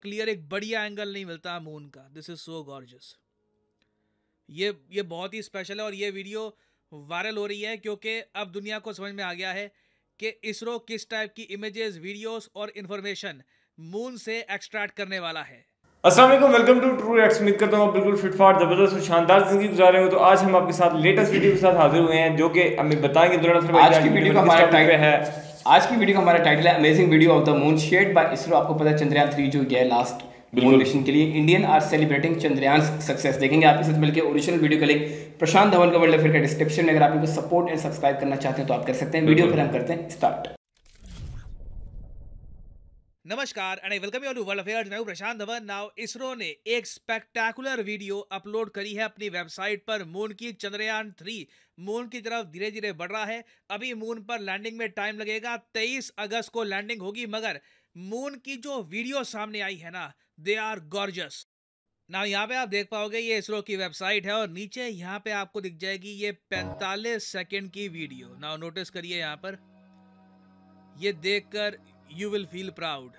Clear एक बढ़िया angle नहीं मिलता मून का। This is so gorgeous. ये बहुत ही स्पेशल है और ये वीडियो वायरल हो रही है क्योंकि अब दुनिया को समझ में आ गया है कि इसरो किस टाइप की इमेजेस, वीडियोस और इंफॉर्मेशन मून से एक्सट्रैक्ट करने वाला है। अस्सलाम वालेकुम, वेलकम टू ट्रू एक्स। उम्मीद करता हूँ आप बिल्कुल फिट फाट जबरदस्त और शानदार जिंदगी गुजार रहे हो। तो आज हम आपके साथ लेटेस्ट वीडियो के साथ हाजिर हुए हैं जो कि हमें बताएंगे आज की वीडियो का हमारा टाइटल है amazing video of the moon shared by ISRO. आपको पता है चंद्रयान 3 जो गया लास्ट मून मिशन के लिए, Indians are celebrating Chandrayaan success. देखेंगे आपके साथ मिलकर ओरिजिनल वीडियो का लिंक प्रशांत धवन का वर्ल्ड अफेयर का डिस्क्रिप्शन में। अगर आप इनको सपोर्ट एंड सब्सक्राइब करना चाहते हैं तो आप कर सकते हैं। वीडियो फिर हम करते हैं स्टार्ट। नमस्कार and I welcome you to world affairs. मैं हूं प्रशांत धवन। नाउ इसरो ने एक स्पेक्टेकुलर वीडियो अपलोड करी है अपनी वेबसाइट पर मून की। चंद्रयान 3 मून की तरफ धीरे धीरे बढ़ रहा है। अभी मून पर लैंडिंग में टाइम लगेगा, 23 अगस्त को लैंडिंग होगी। मगर मून की जो वीडियो सामने आई है ना, दे आर गॉर्जियस। ना यहाँ पे आप देख पाओगे ये इसरो की वेबसाइट है और नीचे यहाँ पे आपको दिख जाएगी ये 45 सेकेंड की वीडियो। नाउ नोटिस करिए यहाँ पर, ये देखकर यू विल फील प्राउड।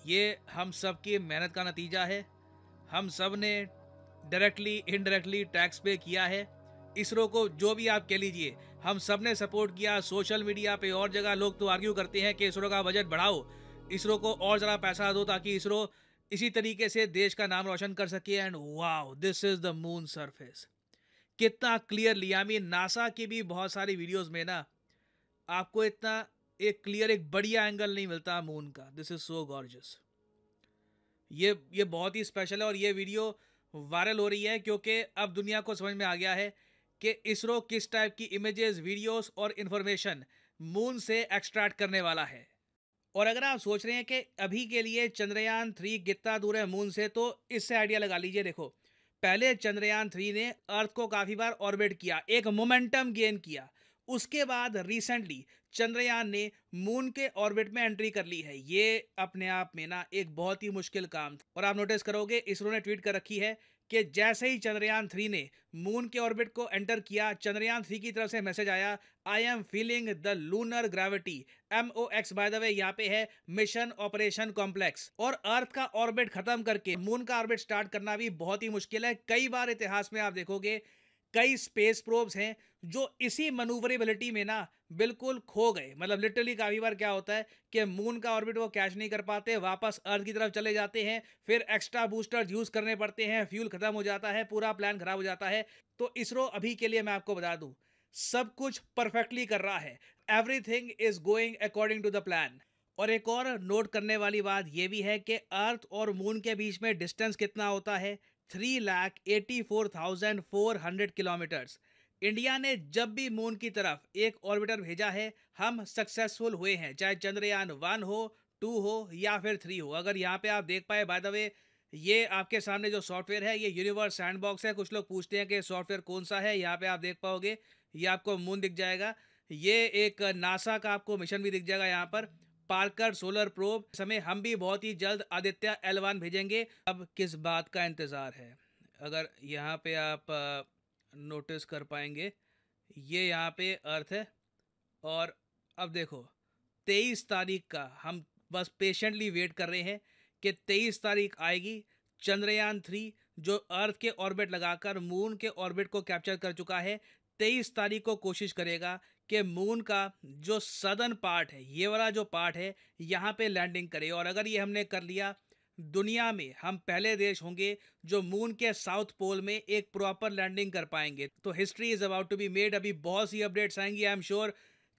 ये हम सब की मेहनत का नतीजा है। हम सब ने डायरेक्टली इनडायरेक्टली टैक्स पे किया है। इसरो को जो भी आप कह लीजिए, हम सब ने सपोर्ट किया। सोशल मीडिया पे और जगह लोग तो आर्ग्यू करते हैं कि इसरो का बजट बढ़ाओ, इसरो को और ज़रा पैसा दो ताकि इसरो इसी तरीके से देश का नाम रोशन कर सके। And wow, this is the moon surface. कितना क्लियरली, आई मीन नासा की भी बहुत सारी वीडियोस में ना आपको इतना एक क्लियर एक बढ़िया एंगल नहीं मिलता मून का। This is so gorgeous. ये बहुत ही स्पेशल है और ये वीडियो वायरल हो रही है क्योंकि अब दुनिया को समझ में आ गया है कि इसरो किस टाइप की इमेजेस, वीडियोस और इंफॉर्मेशन मून से एक्सट्रैक्ट करने वाला है। और अगर आप सोच रहे हैं कि अभी के लिए चंद्रयान 3 कितना दूर है मून से, तो इससे आइडिया लगा लीजिए। देखो, पहले चंद्रयान 3 ने अर्थ को काफी बार ऑर्बिट किया, एक मोमेंटम गेन किया। उसके बाद रिसेंटली चंद्रयान ने मून के ऑर्बिट में एंट्री कर ली है। ये अपने आप में ना एक बहुत ही मुश्किल काम था। और आप नोटिस करोगे इसरो ने ट्वीट कर रखी है कि जैसे ही चंद्रयान 3 ने मून के ऑर्बिट को एंटर किया, चंद्रयान 3 की तरफ से मैसेज आया, I am feeling the lunar gravity. MOX by the way यहाँ पे है मिशन ऑपरेशन कॉम्प्लेक्स। और अर्थ का ऑर्बिट खत्म करके मून का ऑर्बिट स्टार्ट करना भी बहुत ही मुश्किल है। कई बार इतिहास में आप देखोगे कई स्पेस प्रोब्स हैं जो इसी मनूवरेबिलिटी में ना बिल्कुल खो गए। मतलब लिटरली काफी बार क्या होता है कि मून का ऑर्बिट वो कैच नहीं कर पाते, वापस अर्थ की तरफ चले जाते हैं, फिर एक्स्ट्रा बूस्टर यूज करने पड़ते हैं, फ्यूल खत्म हो जाता है, पूरा प्लान खराब हो जाता है। तो इसरो अभी के लिए मैं आपको बता दूं, सब कुछ परफेक्टली कर रहा है। Everything is going according to the plan. और एक और नोट करने वाली बात यह भी है कि अर्थ और मून के बीच में डिस्टेंस कितना होता है, 3,84,400 किलोमीटर्स। इंडिया ने जब भी मून की तरफ एक ऑर्बिटर भेजा है, हम सक्सेसफुल हुए हैं, चाहे चंद्रयान 1 हो, 2 हो या फिर 3 हो। अगर यहाँ पे आप देख पाए, बाय द वे, ये आपके सामने जो सॉफ्टवेयर है ये यूनिवर्स सैंडबॉक्स है। कुछ लोग पूछते हैं कि सॉफ्टवेयर कौन सा है। यहाँ पे आप देख पाओगे, ये आपको मून दिख जाएगा। ये एक नासा का आपको मिशन भी दिख जाएगा यहाँ पर, पार्कर सोलर प्रोब। समय हम भी बहुत ही जल्द आदित्य L1 भेजेंगे। अब किस बात का इंतज़ार है, अगर यहाँ पे आप नोटिस कर पाएंगे, ये यहाँ पे अर्थ है। और अब देखो 23 तारीख का हम बस पेशेंटली वेट कर रहे हैं कि 23 तारीख आएगी। चंद्रयान 3 जो अर्थ के ऑर्बिट लगाकर मून के ऑर्बिट को कैप्चर कर चुका है, 23 तारीख को कोशिश करेगा कि मून का जो सदर्न पार्ट है, ये वाला जो पार्ट है, यहाँ पे लैंडिंग करे। और अगर ये हमने कर लिया, दुनिया में हम पहले देश होंगे जो मून के साउथ पोल में एक प्रॉपर लैंडिंग कर पाएंगे। तो history is about to be made. अभी बहुत सी अपडेट्स आएंगी, आई एम श्योर।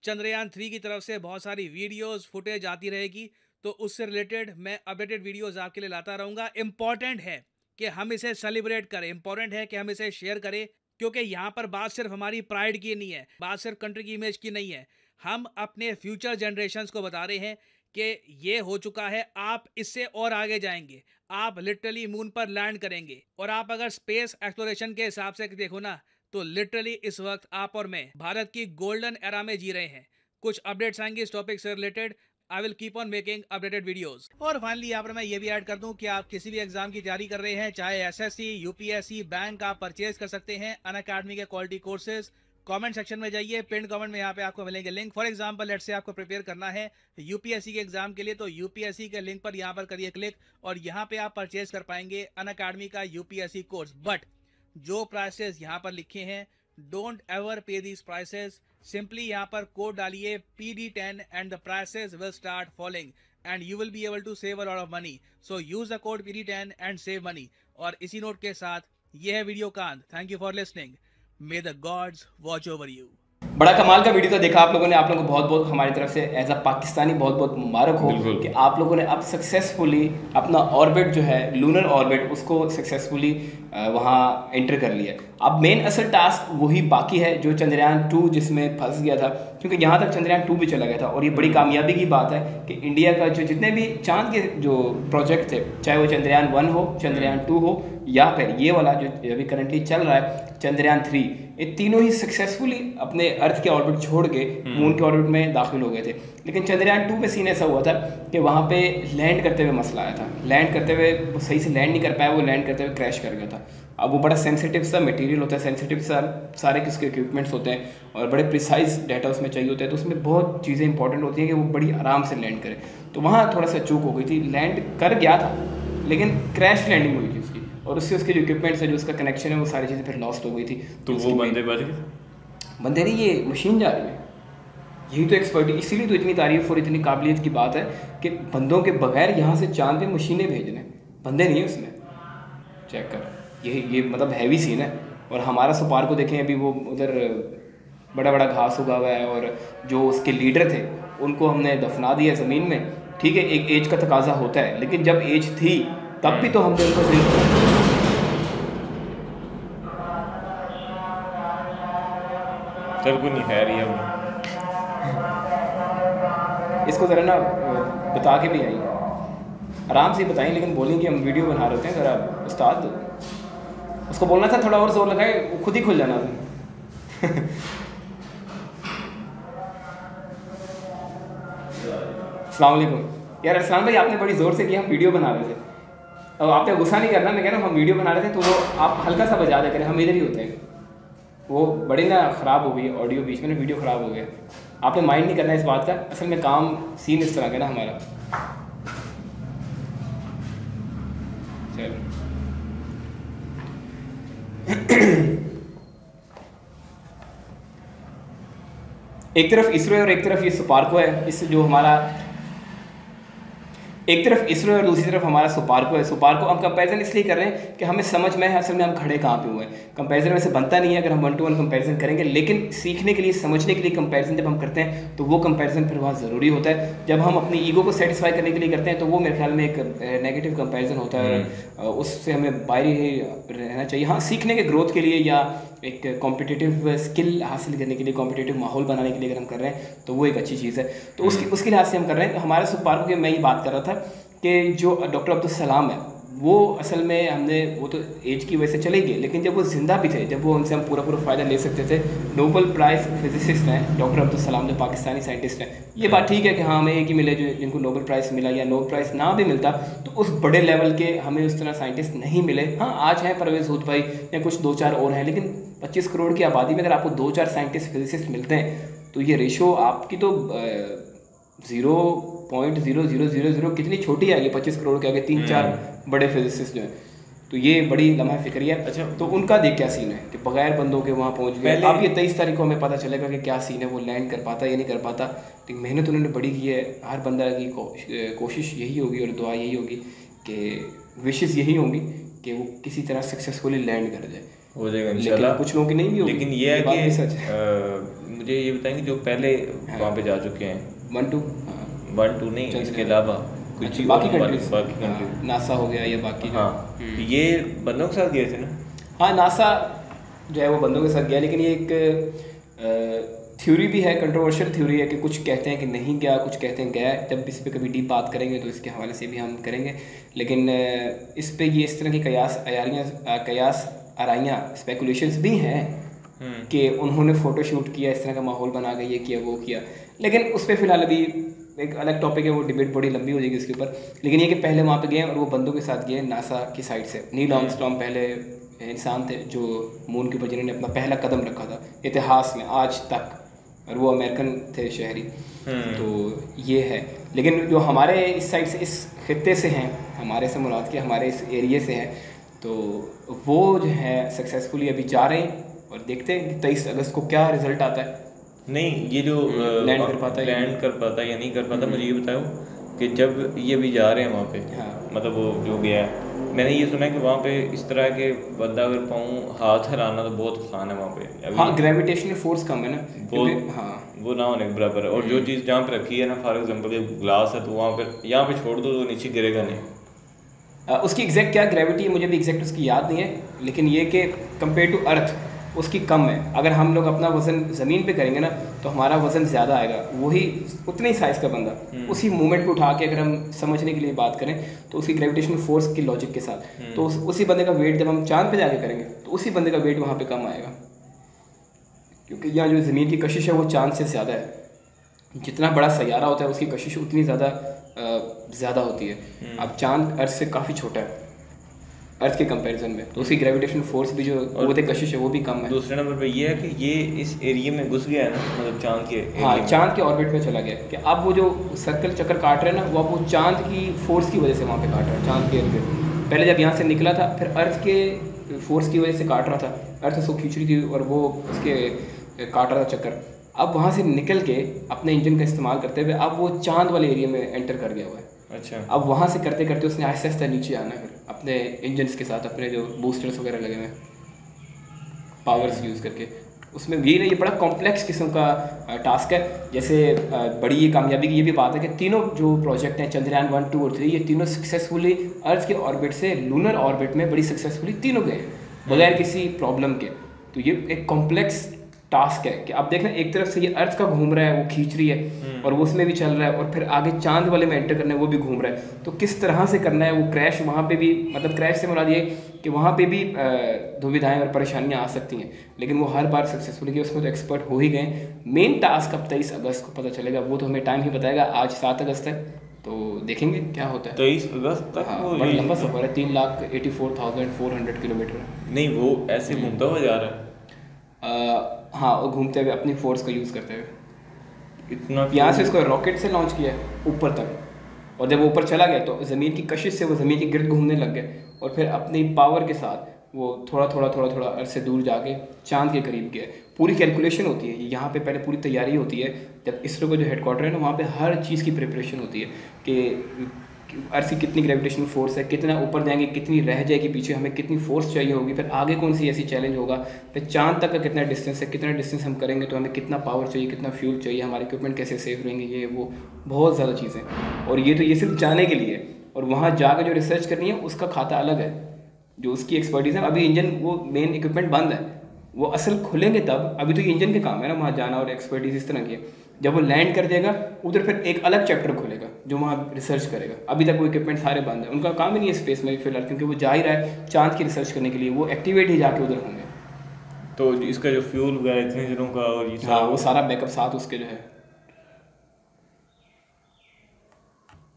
चंद्रयान 3 की तरफ से बहुत सारी वीडियोस, फुटेज आती रहेगी, तो उससे रिलेटेड मैं अपडेटेड वीडियोस आपके लिए लाता रहूँगा। इंपॉर्टेंट है कि हम इसे सेलिब्रेट करें, इंपॉर्टेंट है कि हम इसे शेयर करें, क्योंकि यहाँ पर बात सिर्फ हमारी प्राइड की नहीं है, बात सिर्फ कंट्री की इमेज की नहीं है। हम अपने फ्यूचर जनरेशन्स को बता रहे हैं कि ये हो चुका है, आप इससे और आगे जाएंगे, आप लिटरली मून पर लैंड करेंगे। और आप अगर स्पेस एक्सप्लोरेशन के हिसाब से देखो ना, तो लिटरली इस वक्त आप और मैं भारत की गोल्डन एरा में जी रहे हैं। कुछ अपडेट्स आएंगे इस टॉपिक से related. I will keep on making updated videos. और फाइनली यहाँ पर मैं ये भी ऐड कर दूं कि आप किसी भी एग्जाम की तैयारी कर रहे हैं, चाहे SSC, UPSC, बैंक, आप परचेज कर सकते हैं अनअकैडमी के क्वालिटी कोर्सेज। कमेंट सेक्शन में जाइए, पिन कमेंट में यहाँ पे आपको मिलेंगे link. For example let's say आपको प्रिपेयर करना है यूपीएससी के एग्जाम के लिए, तो यूपीएससी के लिंक पर यहाँ पर करिए क्लिक और यहाँ पे आप परचेज कर पाएंगे अनअकैडमी का यूपीएससी कोर्स। बट जो प्राइसेस यहाँ पर लिखे हैं, don't ever pay these prices. Simply यहाँ पर कोड डालिए PD10 and the prices will start following and you will be able to save a lot of money. So use the code PD10 and save money. और इसी note के साथ ये है video कांत। Thank you for listening. May the gods watch over you. बड़ा कमाल का वीडियो तो देखा आप लोगों ने। आप लोगों को बहुत बहुत हमारी तरफ से एज अ पाकिस्तानी बहुत बहुत मुबारक हो कि आप लोगों ने अब सक्सेसफुली अपना ऑर्बिट जो है लूनर ऑर्बिट उसको सक्सेसफुली वहाँ एंटर कर लिया। अब मेन असल टास्क वही बाकी है जो चंद्रयान 2 जिसमें फंस गया था, क्योंकि यहाँ तक चंद्रयान 2 भी चला गया था। और ये बड़ी कामयाबी की बात है कि इंडिया का जो जितने भी चांद के जो प्रोजेक्ट थे, चाहे वो चंद्रयान 1 हो, चंद्रयान 2 हो या फिर ये वाला जो अभी करंटली चल रहा है चंद्रयान 3, ये तीनों ही सक्सेसफुली अपने अर्थ के ऑर्बिट छोड़ के मून के ऑर्बिट में दाखिल हो गए थे। लेकिन चंद्रयान 2 में सीन ऐसा हुआ था कि वहाँ पे लैंड करते हुए मसला आया था। लैंड करते हुए वो सही से लैंड नहीं कर पाया, वो लैंड करते हुए क्रैश कर गया था। अब वो बड़ा सेंसिटिव सा मटेरियल होता है, सेंसिटिव सा सारे किसके इक्विपमेंट्स होते हैं और बड़े प्रिसाइज डाटा उसमें चाहिए होता है, तो उसमें बहुत चीज़ें इंपॉर्टेंट होती हैं कि वो बड़ी आराम से लैंड करे। तो वहाँ थोड़ा सा चूक हो गई थी। लैंड कर गया था लेकिन क्रैश लैंडिंग हुई थी उसकी, और उससे उसके जो इक्विपमेंट्स है, जो उसका कनेक्शन है, वो सारी चीज़ें फिर लॉस्ट हो गई थी। तो वो बंदे नहीं, ये मशीन जा रही है। यही तो एक्सपर्टी, इसीलिए तो इतनी तारीफ और इतनी काबिलियत की बात है कि बंदों के बगैर यहाँ से चांद पे मशीनें भेजने, बंदे नहीं है उसमें। चेक कर, ये मतलब हैवी सीन है। और हमारा सुपार को देखें, अभी वो उधर बड़ा बड़ा घास उगा हुआ है और जो उसके लीडर थे उनको हमने दफना दिया ज़मीन में। ठीक है, एक एज का तकाजा होता है, लेकिन जब एज थी तब भी तो हमने उनको चल कोई नहीं, खैर ही इसको ज़रा ना बता के भी आई, आराम से बताएं, लेकिन बोलेंगे हम वीडियो बना रहे हैं ज़रा उस्ताद। उसको बोलना था थोड़ा और जोर लगाए, वो खुद ही खुल जाना था। अस्सलाम वालेकुम यार। अरसलान भाई आपने बड़ी ज़ोर से किया, हम वीडियो बना रहे थे। अब आपने गुस्सा नहीं करना, मैं कह रहा हूँ हम वीडियो बना रहे थे, तो वो आप हल्का सा बजा दे करें, हम इधर ही होते हैं। वो बड़ी ना ख़राब हो गई ऑडियो, बीच में ना वीडियो ख़राब हो गया। आपने माइंड नहीं करना इस बात का, असल में काम सीन इस तरह का ना हमारा। चलो एक तरफ इसरो है और एक तरफ ये सुपार्को है। इस जो हमारा एक तरफ इसरो है और दूसरी तरफ हमारा सुपार्को है। सुपार्को हम कंपैरिजन इसलिए कर रहे हैं कि हमें समझ में है असल में हम खड़े कहाँ पे हुए हैं। कंपैरिजन वैसे बनता नहीं है अगर हम 1 to 1 कंपैरिजन करेंगे, लेकिन सीखने के लिए, समझने के लिए कंपैरिजन जब हम करते हैं तो वो कंपैरिजन फिर बहुत ज़रूरी होता है। जब हम अपनी ईगो को सेटिस्फाई करने के लिए करते हैं तो वो मेरे ख्याल में एक नेगेटिव कंपैरिजन होता है, उससे हमें बाहर ही रहना चाहिए। हाँ, सीखने के ग्रोथ के लिए या एक कॉम्पिटिटिव स्किल हासिल करने के लिए, कॉम्पिटिटिव माहौल बनाने के लिए अगर हम कर रहे हैं तो वो एक अच्छी चीज़ है। तो उसके लिहाज से हम कर रहे हैं। हमारे सुपार्को के मैं ये बात कर रहा था कि जो डॉक्टर अब्दुल सलाम है वो असल में हमने, वो तो एज की वजह से चले गए, लेकिन जब वो ज़िंदा भी थे, जब वो उनसे हम पूरा फ़ायदा ले सकते थे। नोबल प्राइज़ फिजिसिस्ट हैं डॉक्टर अब्दुल सलाम, जो पाकिस्तानी साइंटिस्ट हैं। ये बात ठीक है कि हाँ हमें एक ही मिले जो जिनको नोबल प्राइज़ मिला, या नोबल प्राइज़ ना भी मिलता तो उस बड़े लेवल के हमें उस तरह साइंटिस्ट नहीं मिले। हाँ, आज हैं परवेज़ हुद भाई या कुछ 2-4 और हैं, लेकिन 25 करोड़ की आबादी में अगर आपको 2-4 साइंटिस्ट फिजिसिस्ट मिलते हैं तो ये रेशो आपकी तो 0.0000 कितनी छोटी आएगी 25 करोड़ के आगे 3-4 बड़े फिजिसिस्ट जो हैं। तो ये बड़ी लम्हा फिक्री है। अच्छा, तो उनका देख क्या सीन है कि बगैर बंदों के वहाँ पहुँच गए। अब ये 23 तारीख को हमें पता चलेगा कि क्या सीन है, वो लैंड कर पाता या नहीं कर पाता। लेकिन मेहनत उन्होंने बड़ी की है। हर बंदा की कोशिश यही होगी और दुआ यही होगी कि विशेज़ यही होंगी कि वो किसी तरह सक्सेसफुली लैंड कर जाए। हो जाएगा इंशाल्लाह। कुछ लोगों की नहीं भी होगी, लेकिन ये है कि मुझे ये बताएंगे जो पहले वहाँ पे जा चुके हैं 1 to नहीं, इसके अलावा कुछ बाकी कंट्रीज, नासा हो गया या बाकी। हाँ, ये बंदों के साथ गए थे ना। हाँ, नासा जो है वो बंदों के साथ गया, लेकिन ये एक थ्योरी भी है, कंट्रोवर्शियल थ्योरी है कि कुछ कहते हैं कि नहीं गया, कुछ कहते हैं गया। जब इस पर कभी डीप बात करेंगे तो इसके हवाले से भी हम करेंगे। लेकिन इस पर ये इस तरह की कयास आराइयाँ स्पेकुलेशंस भी हैं कि उन्होंने फ़ोटो शूट किया, इस तरह का माहौल बना के ये किया वो किया। लेकिन उस पर फ़िलहाल अभी एक अलग टॉपिक है, वो डिबेट बड़ी लंबी हो जाएगी इसके ऊपर। लेकिन ये कि पहले वहाँ पे गए और वो बंदों के साथ गए नासा की साइड से। नील आर्मस्ट्रॉन्ग पहले इंसान थे जो मून के ऊपर जिन्होंने अपना पहला कदम रखा था इतिहास में आज तक, और वो अमेरिकन थे शहरी। तो ये है। लेकिन जो हमारे इस साइड से, इस खित्ते से हैं, हमारे से मुराद के हमारे इस एरिए से हैं, तो वो जो है सक्सेसफुली अभी जा रहे हैं और देखते हैं कि 23 अगस्त को क्या रिजल्ट आता है। नहीं, ये जो लैंड कर पाता है या नहीं कर पाता, मुझे ये बताओ कि जब ये भी जा रहे हैं वहाँ पे, हाँ। मतलब वो जो गया है, मैंने ये सुना है कि वहाँ पे इस तरह के बंदा अगर पाऊँ हाथ हिलाना तो बहुत आसान है वहाँ पे। हाँ, ग्रेविटेशनल फोर्स कम है ना, हाँ, वो ना होने के बराबर है। और जो चीज़ जहाँ पे रखी है ना, फॉर एग्जाम्पल ग्लास है, तो वहाँ पे यहाँ पे छोड़ दो तो नीचे गिरेगा नहीं। उसकी एग्जैक्ट क्या ग्रेविटी है मुझे भी एग्जैक्ट उसकी याद नहीं है, लेकिन ये कि कंपेयर टू अर्थ उसकी कम है। अगर हम लोग अपना वज़न ज़मीन पे करेंगे ना तो हमारा वज़न ज़्यादा आएगा। वही उतने ही साइज़ का बंदा उसी मूवमेंट पे उठा के, अगर हम समझने के लिए बात करें तो उसकी ग्रेविटेशनल फोर्स की लॉजिक के साथ, तो उसी बंदे का वेट जब हम चांद पे जाके करेंगे तो उसी बंदे का वेट वहाँ पे कम आएगा, क्योंकि यहाँ जो ज़मीन की कशिश है वो चांद से ज़्यादा है। जितना बड़ा सैयारा होता है उसकी कशिश उतनी ज़्यादा होती है। अब चांद अर्थ से काफ़ी छोटा है अर्थ के कंपैरिजन में, तो उसकी ग्रेविटेशनल फोर्स भी जो वो कशिश है वो भी कम है। दूसरे नंबर पे ये है कि ये इस एरिया में घुस गया है ना, मतलब चांद के, हाँ, चांद के ऑर्बिट में चला गया कि अब वो जो सर्कल चक्कर काट रहे हैं ना, वो अब वो चांद की फोर्स की वजह से वहाँ पे काट रहा है। चांद के इर्द पहले जब यहाँ से निकला था, फिर अर्थ के फोर्स की वजह से काट रहा था, अर्थ उसको खींच रही थी और वो उसके काट रहा था चक्कर। अब वहाँ से निकल के अपने इंजन का इस्तेमाल करते हुए अब वो चांद वाले एरिया में एंटर कर गया हुआ है। अच्छा। अब वहाँ से करते करते उसने आहिस्ता आहिस्ता नीचे आना है, फिर अपने इंजन्स के साथ, अपने जो बूस्टर्स वगैरह लगे हुए हैं, पावर्स यूज़ करके। उसमें ये बड़ा कॉम्प्लेक्स किस्म का टास्क है। जैसे बड़ी ये कामयाबी की ये भी बात है कि तीनों जो प्रोजेक्ट हैं, चंद्रयान 1, 2 और 3, ये तीनों सक्सेसफुली अर्थ के ऑर्बिट से लूनर ऑर्बिट में बड़ी सक्सेसफुली तीनों गए बगैर किसी प्रॉब्लम के। तो ये एक कॉम्प्लेक्स टास्क है कि अब देखना, एक तरफ से ये अर्थ का घूम रहा है, वो खींच रही है और वो उसमें भी चल रहा है, और फिर आगे चांद वाले में एंटर करना है, वो भी घूम रहा है। तो किस तरह से करना है वो क्रैश, वहाँ पे भी, मतलब क्रैश से मुराद ये कि वहाँ पे भी दुविधाएं और परेशानियाँ आ सकती हैं, लेकिन वो हर बार सक्सेसफुली किया, उसमें तो एक्सपर्ट हो ही गए। मेन टास्क अब 23 अगस्त को पता चलेगा, वो तो हमें टाइम ही बताएगा। आज 7 अगस्त है, तो देखेंगे क्या होता है। 23 अगस्त तक। हाँ, बड़ा लंबा सफर है, 3,84,400 किलोमीटर। नहीं, वो ऐसे घूमता हुआ जा रहा है। हाँ, वो घूमते हुए अपनी फोर्स का यूज़ करते हुए। इतना यहाँ से इसको रॉकेट से लॉन्च किया ऊपर तक, और जब वो ऊपर चला गया तो ज़मीन की कशिश से वो ज़मीन के गिर्द घूमने लग गए, और फिर अपनी पावर के साथ वो थोड़ा अर्थ से दूर जाके चांद के करीब गया। पूरी कैलकुलेशन होती है यहाँ पे, पहले पूरी तैयारी होती है। जब इसरो का जो हेडक्वार्टर है ना, वहाँ पे हर चीज़ की प्रिपरेशन होती है कि अर्थ की कितनी ग्रेविटेशनल फोर्स है, कितना ऊपर जाएंगे, कितनी रह जाएगी पीछे, हमें कितनी फोर्स चाहिए होगी, फिर आगे कौन सी ऐसी चैलेंज होगा, फिर चांद तक का कितना डिस्टेंस है, कितना डिस्टेंस हम करेंगे तो हमें कितना पावर चाहिए, कितना फ्यूल चाहिए, हमारे इक्विपमेंट कैसे सेफ रहेंगे, ये वो बहुत ज़्यादा चीज़ें। और ये सिर्फ जाने के लिए, और वहाँ जाकर जो रिसर्च करनी है उसका खाता अलग है, जो उसकी एक्सपर्टीज़ है। अभी इंजन, वो मेन इक्विपमेंट बंद है, वो असल खुलेंगे तब। अभी तो ये इंजन के काम है ना वहाँ जाना और एक्सपर्टीज इस तरह की है। जब वो लैंड कर देगा उधर फिर एक अलग चैप्टर खुलेगा जो वहाँ रिसर्च करेगा। अभी तक वो इक्विपमेंट सारे बंद है, उनका काम ही नहीं है स्पेस में फिलहाल, क्योंकि वो जा ही रहा है चांद की रिसर्च करने के लिए, वो एक्टिवेट ही जाके उधर होंगे। तो इसका जो फ्यूल वगैरह इतने दिनों का, और ये हाँ, वो सारा बैकअप साथ उसके जो है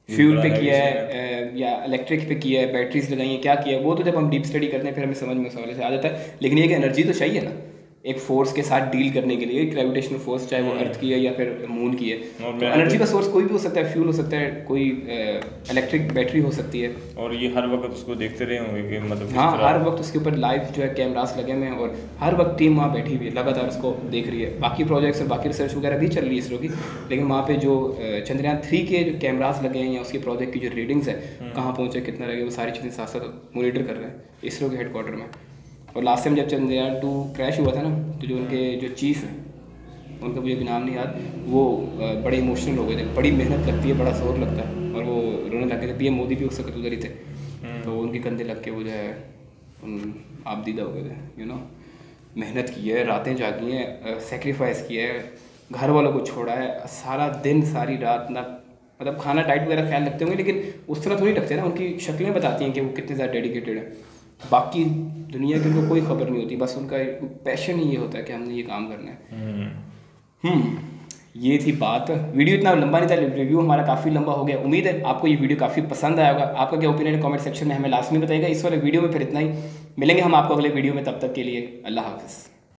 फ्यूल पे किया है या इलेक्ट्रिक पे किया है, बैटरीज लगाई हैं, क्या किया है, वो तो जब हम डीप स्टडी करते हैं फिर हमें समझ में सवाल से आ जाता है। लेकिन ये कि एनर्जी तो चाहिए ना एक फोर्स के साथ डील करने के लिए, ग्रेविटेशनल फोर्स, चाहे वो अर्थ की है या फिर मून की है। तो एनर्जी का सोर्स कोई भी हो सकता है, फ्यूल हो सकता है, कोई इलेक्ट्रिक बैटरी हो सकती है। और ये हर वक्त उसको देखते रहे होंगे कि मतलब, हाँ, हर वक्त उसके ऊपर लाइव जो है कैमरास लगे हुए हैं, और हर वक्त टीम वहाँ बैठी हुई है, लगातार उसको देख रही है। बाकी प्रोजेक्ट्स और बाकी रिसर्च वगैरह भी चल रही है इसरो की, लेकिन वहाँ पे जो चंद्रयान 3 के जो कैमरास लगे हैं या उसके प्रोजेक्ट की जो रीडिंग्स है, कहाँ पहुँचे, कितना लगे, वो सारी चीज़ें साथ साथ मॉनिटर कर रहे हैं इसरो के हेडक्वार्टर में। और लास्ट टाइम जब चंद्रयान 2 क्रैश हुआ था ना, तो जो उनके जो चीफ हैं, उनका मुझे भी नाम नहीं याद, वो बड़े इमोशनल हो गए थे। बड़ी मेहनत लगती है, बड़ा जोर लगता है, और वो रोने लग गए थे। पीएम मोदी भी उस वक्त उधर ही थे, तो उनके कंधे लग के वो जो है आप दीदा हो गए थे। मेहनत की है, रातें जागी हैं, सेक्रीफाइस किया है, घर वालों को छोड़ा है, सारा दिन सारी रात ना, मतलब खाना डाइट वगैरह ख्याल रखते होंगे, लेकिन उस तरह थोड़ी रखते हैं ना। उनकी शक्लें बताती हैं कि वो कितने ज़्यादा डेडिकेटेड है। बाकी दुनिया की उनको कोई खबर नहीं होती, बस उनका पैशन ही ये होता है कि हमने ये काम करना है। ये थी बात। वीडियो इतना लंबा नहीं था, रिव्यू हमारा काफ़ी लंबा हो गया। उम्मीद है आपको ये वीडियो काफ़ी पसंद आया होगा। आपका क्या ओपिनियन है कमेंट सेक्शन में हमें लास्ट में बताइएगा। इस वाले वीडियो में फिर इतना ही। मिलेंगे हम आपको अगले वीडियो में, तब तक के लिए अल्लाह हाफिज़।